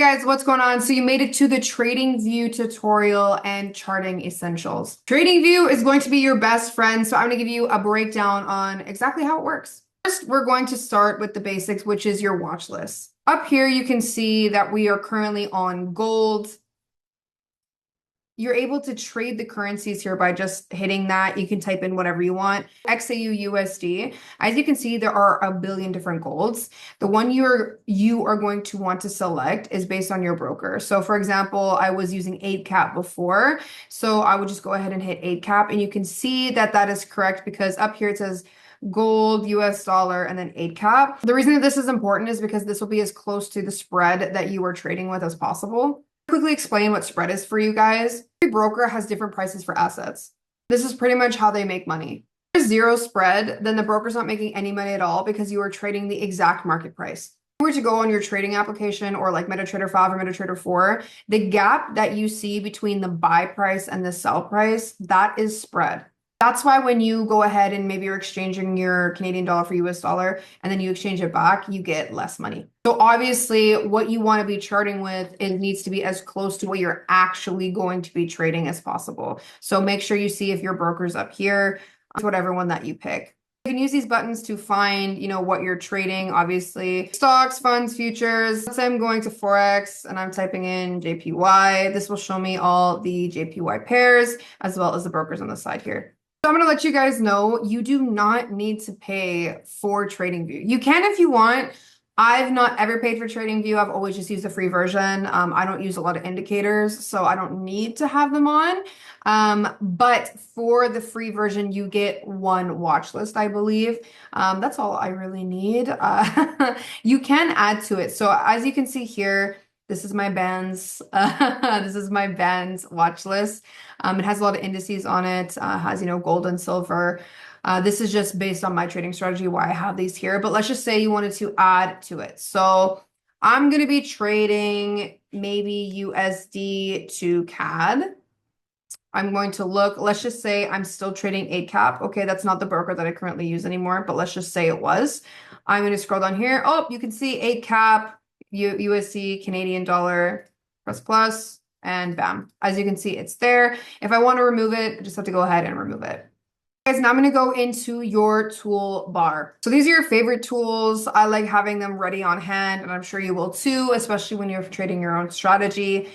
Hey guys, what's going on? So you made it to the TradingView tutorial and charting essentials. TradingView is going to be your best friend, so I'm going to give you a breakdown on exactly how it works. First, we're going to start with the basics, which is your watch list. Up here, you can see that we are currently on gold. You're able to trade the currencies here by just hitting that. You can type in whatever you want. XAU USD. As you can see, there are a billion different golds. The one you are going to want to select is based on your broker. So for example, I was using 8cap before. So I would just go ahead and hit 8cap, and you can see that that is correct because up here it says gold, US dollar, and then 8cap. The reason that this is important is because this will be as close to the spread that you are trading with as possible. Quickly explain what spread is for you guys. Every broker has different prices for assets. This is pretty much how they make money. If there's zero spread, then the broker's not making any money at all because you are trading the exact market price. If you were to go on your trading application or like MetaTrader 5 or MetaTrader 4, the gap that you see between the buy price and the sell price, that is spread. That's why when you go ahead and maybe you're exchanging your Canadian dollar for US dollar and then you exchange it back, you get less money. So obviously what you want to be charting with, it needs to be as close to what you're actually going to be trading as possible. So make sure you see if your broker's up here, whatever one that you pick. You can use these buttons to find, what you're trading, obviously. Stocks, funds, futures. Let's say I'm going to Forex and I'm typing in JPY. This will show me all the JPY pairs as well as the brokers on the side here. So I'm going to let you guys know, you do not need to pay for TradingView. You can if you want. I've not ever paid for TradingView. I've always just used the free version. I don't use a lot of indicators, so I don't need to have them on. But for the free version, you get one watch list, I believe. That's all I really need. You can add to it. So as you can see here, this is my bands. This is my bands watch list. It has a lot of indices on it. Has, gold and silver. This is just based on my trading strategy, why I have these here. But let's just say you wanted to add to it. So I'm going to be trading maybe USD to CAD. I'm going to look, let's just say I'm still trading 8cap. Okay, that's not the broker that I currently use anymore, but let's just say it was. I'm going to scroll down here. Oh, you can see 8cap. USD, Canadian dollar, plus, and bam. As you can see, it's there. If I want to remove it, I just have to go ahead and remove it. Guys, now I'm going to go into your toolbar. So these are your favorite tools. I like having them ready on hand, and I'm sure you will too, especially when you're trading your own strategy.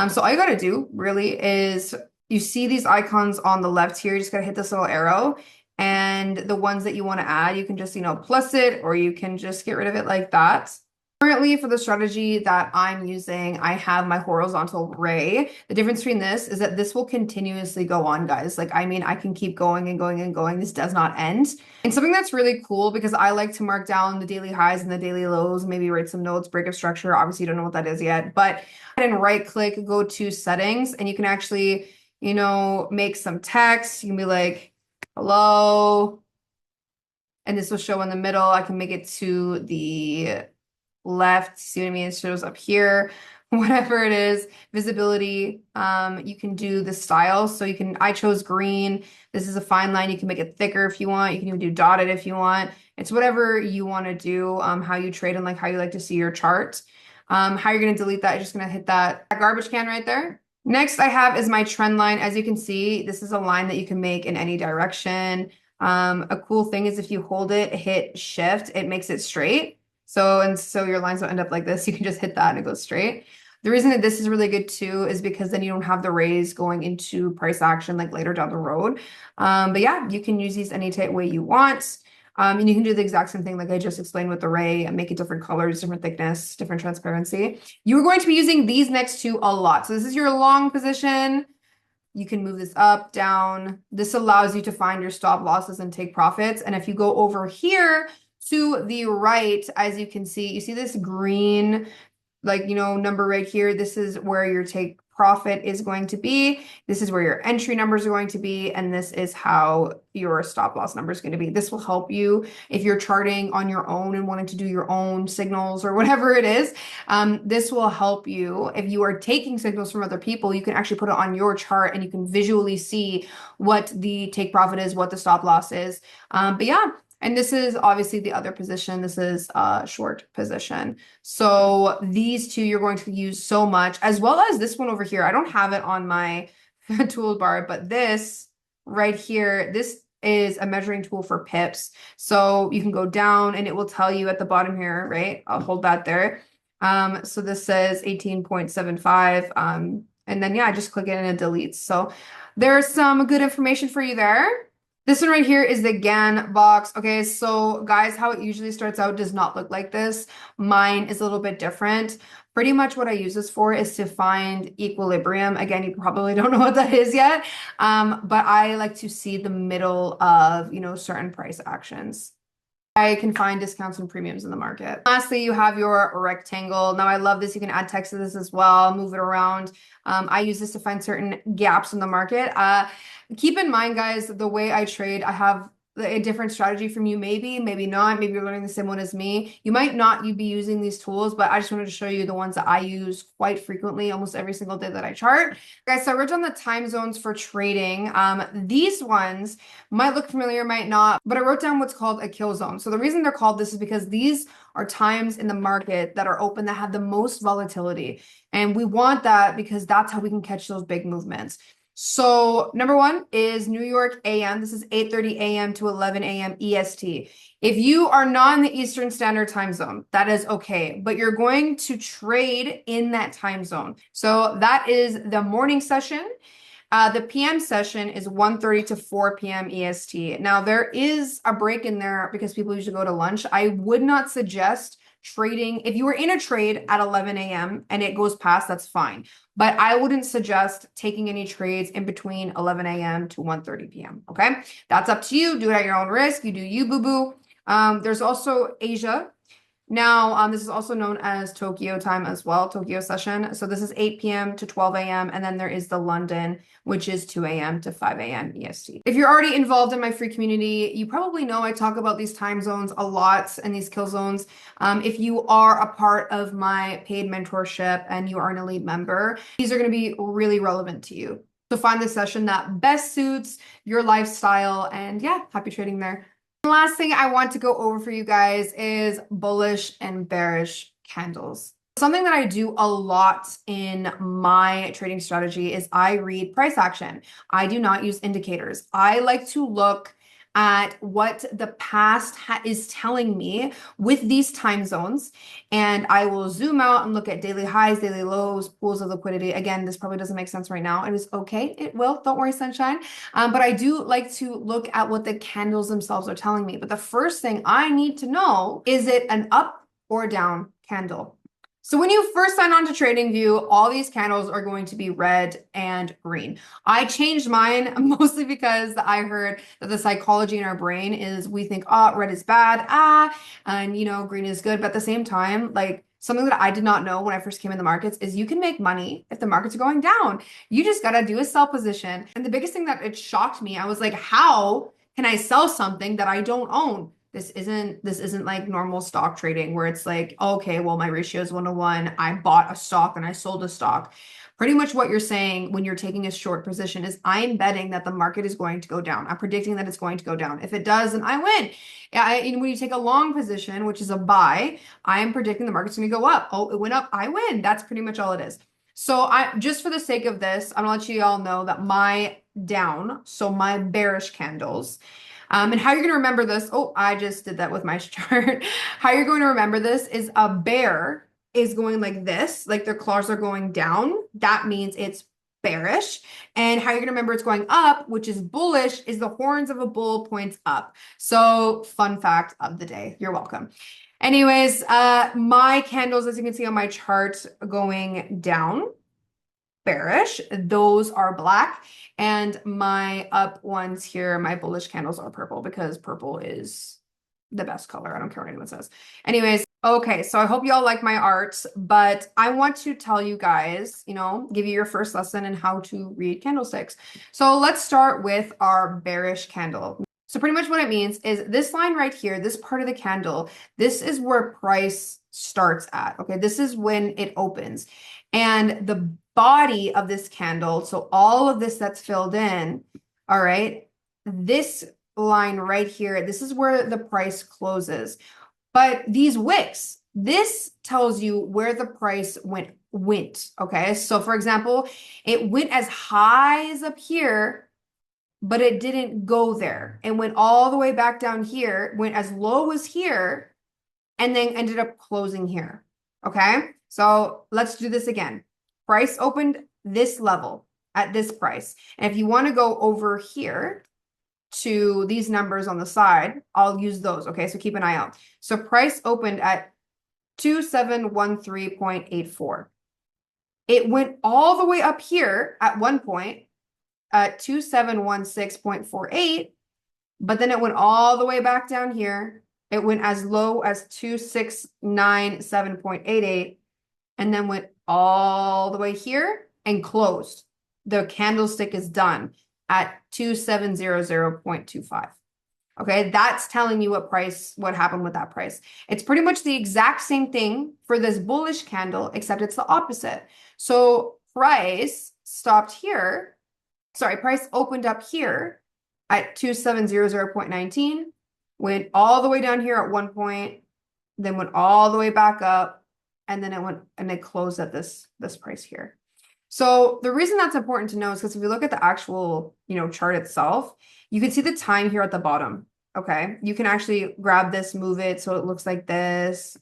So all you got to do really is you see these icons on the left here. You just got to hit this little arrow. And the ones that you want to add, you can just, plus it, or you can just get rid of it like that. Currently, for the strategy that I'm using, I have my horizontal ray. The difference between this is that this will continuously go on, guys. I can keep going and going and going. This does not end. And something that's really cool, because I like to mark down the daily highs and the daily lows, maybe write some notes, break of structure. Obviously, you don't know what that is yet, but and right click, go to settings, and you can actually, make some text. You can be like, hello. And this will show in the middle. I can make it to the left, see what I mean? It shows up here, whatever it is, visibility. You can do the style. So I chose green. This is a fine line. You can make it thicker if you want. You can even do dotted if you want. It's whatever you want to do, how you trade and how you like to see your chart. How you're going to delete that, you're just going to hit that garbage can right there. Next I have is my trend line. As you can see, this is a line that you can make in any direction. A cool thing is if you hold it, hit shift, it makes it straight. So your lines don't end up like this. You can just hit that and it goes straight. The reason that this is really good too is because then you don't have the rays going into price action later down the road. But yeah, you can use these any type way you want. And you can do the exact same thing like I just explained with the ray and make it different colors, different thickness, different transparency. You're going to be using these next two a lot. So this is your long position. You can move this up, down. This allows you to find your stop losses and take profits. And if you go over here, to the right, as you can see, you see this green, number right here. This is where your take profit is going to be. This is where your entry numbers are going to be. And this is how your stop loss number is going to be. This will help you if you're charting on your own and wanting to do your own signals or whatever it is. This will help you. If you are taking signals from other people, you can actually put it on your chart and you can visually see what the take profit is, what the stop loss is. But yeah, And this is obviously the other position. This is a short position. So these two you're going to use so much, as well as this one over here. I don't have it on my toolbar, but this right here, this is a measuring tool for pips. So you can go down and it will tell you at the bottom here, right? I'll hold that there. So this says 18.75. And then, yeah, I just click it and it deletes. So there's some good information for you there. This one right here is the GAN box. Okay, so guys, how it usually starts out does not look like this. Mine is a little bit different. Pretty much what I use this for is to find equilibrium. Again, you probably don't know what that is yet, but I like to see the middle of, certain price actions. I can find discounts and premiums in the market. Lastly, you have your rectangle. Now, I love this. You can add text to this as well, move it around. I use this to find certain gaps in the market. Keep in mind, guys, the way I trade, I have a different strategy from you, maybe not. Maybe you're learning the same one as me. You might not be using these tools, but I just wanted to show you the ones that I use quite frequently, almost every single day that I chart. Guys, so I wrote down the time zones for trading. These ones might look familiar, might not, but I wrote down what's called a kill zone. So the reason they're called this is because these are times in the market that are open that have the most volatility. And we want that because that's how we can catch those big movements. So number one is New York AM. This is 8:30 a.m. to 11 a.m. EST. If you are not in the Eastern Standard Time Zone, that is okay, but you're going to trade in that time zone. So that is the morning session. The PM session is 1:30 to 4 p.m. EST. Now, there is a break in there because people usually go to lunch. I would not suggest trading. If you were in a trade at 11 a.m. and it goes past, that's fine. But I wouldn't suggest taking any trades in between 11 a.m. to 1:30 p.m. Okay, that's up to you. Do it at your own risk. You do you, boo-boo. There's also Asia. Now, this is also known as Tokyo time as well, Tokyo session. So this is 8 p.m. to 12 a.m. And then there is the London, which is 2 a.m. to 5 a.m. EST. If you're already involved in my free community, you probably know I talk about these time zones a lot and these kill zones. If you are a part of my paid mentorship and you are an elite member, these are going to be really relevant to you. So find the session that best suits your lifestyle, and yeah, happy trading there. The last thing I want to go over for you guys is bullish and bearish candles. Something that I do a lot in my trading strategy is I read price action. I do not use indicators. I like to look at what the past is telling me with these time zones, and I will zoom out and look at daily highs, daily lows, pools of liquidity. Again, this probably doesn't make sense right now. It is okay. It will. Don't worry, sunshine. But I do like to look at what the candles themselves are telling me. But the first thing I need to know, is it an up or down candle? So when you first sign on to TradingView, all these candles are going to be red and green. I changed mine mostly because I heard that the psychology in our brain is we think, oh, red is bad, and green is good. But at the same time, like something that I did not know when I first came in the markets is you can make money if the markets are going down. You just got to do a sell position. And the biggest thing that it shocked me, I was like, how can I sell something that I don't own? This isn't like normal stock trading where it's like, okay, well, my ratio is 1-to-1. I bought a stock and I sold a stock. Pretty much what you're saying when you're taking a short position is I'm betting that the market is going to go down. I'm predicting that it's going to go down. If it does, then I win. When you take a long position, which is a buy, I am predicting the market's going to go up. Oh, it went up. I win. That's pretty much all it is. So just for the sake of this, I'm going to let you all know that my down, so my bearish candles, and how you're going to remember this, oh, I just did that with my chart. How you're going to remember this is a bear is going like this, like their claws are going down. That means it's bearish. And how you're going to remember it's going up, which is bullish, is the horns of a bull points up. So fun fact of the day. You're welcome. Anyways, my candles, as you can see on my chart, going down, bearish, those are black, and my up ones here, my bullish candles, are purple because purple is the best color. I don't care what anyone says. Anyways, okay, so I hope you all like my art, but I want to tell you guys, give you your first lesson in how to read candlesticks. So let's start with our bearish candle. So pretty much what it means is this line right here, this part of the candle, this is where price starts at, okay? This is when it opens. And the body of this candle, so all of this that's filled in, all right, this line right here, this is where the price closes. But these wicks, this tells you where the price went. Okay, so for example, it went as high as up here, but it didn't go there. It went all the way back down here, went as low as here, and then ended up closing here. Okay, so let's do this again. Price opened this level at this price. And if you want to go over here to these numbers on the side, I'll use those. Okay, so keep an eye out. So price opened at 2713.84. It went all the way up here at one point at 2716.48, but then it went all the way back down here. It went as low as 2697.88, and then went all the way here and closed. The candlestick is done at 2700.25. Okay, that's telling you what happened with that price. It's pretty much the exact same thing for this bullish candle, except it's the opposite. So price stopped here. Sorry, price opened up here at 2700.19, went all the way down here at one point, then went all the way back up, and then it went and it closed at this price here. So the reason that's important to know is because if you look at the actual, chart itself, you can see the time here at the bottom. Okay, you can actually grab this, move it so it looks like this,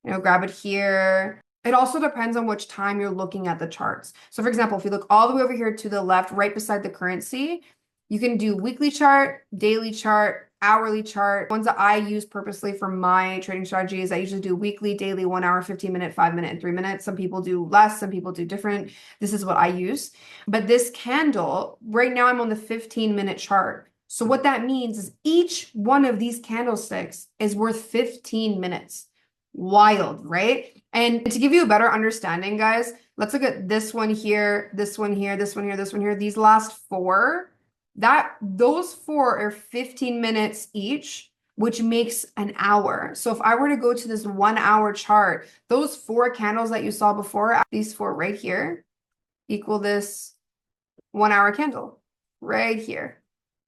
grab it here. It also depends on which time you're looking at the charts. So for example, if you look all the way over here to the left, right beside the currency, you can do weekly chart, daily chart, hourly chart. Ones that I use purposely for my trading strategies, I usually do weekly, daily, 1 hour, 15 minute, 5 minute, and 3 minutes. Some people do less, some people do different. This is what I use. But this candle, right now I'm on the 15-minute chart. So what that means is each one of these candlesticks is worth 15 minutes. Wild, right? And to give you a better understanding, guys, let's look at this one here, this one here, this one here, this one here. These last four, those four are 15 minutes each, which makes an hour. So if I were to go to this 1 hour chart, those four candles that you saw before, these four right here, equal this 1 hour candle right here.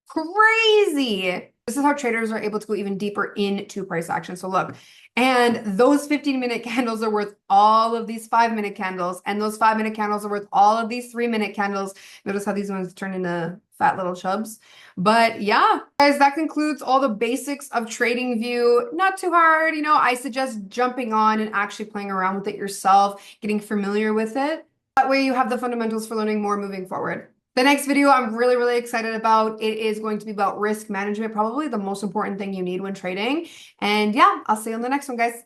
Crazy. This is how traders are able to go even deeper into price action. So look, and those 15-minute candles are worth all of these 5-minute candles, and those 5-minute candles are worth all of these 3-minute candles. Notice how these ones turn into fat little chubs. But yeah, guys, that concludes all the basics of TradingView. Not too hard, I suggest jumping on and actually playing around with it yourself, getting familiar with it. That way you have the fundamentals for learning more moving forward. The next video I'm really, really excited about. It is going to be about risk management, probably the most important thing you need when trading. And yeah, I'll see you on the next one, guys.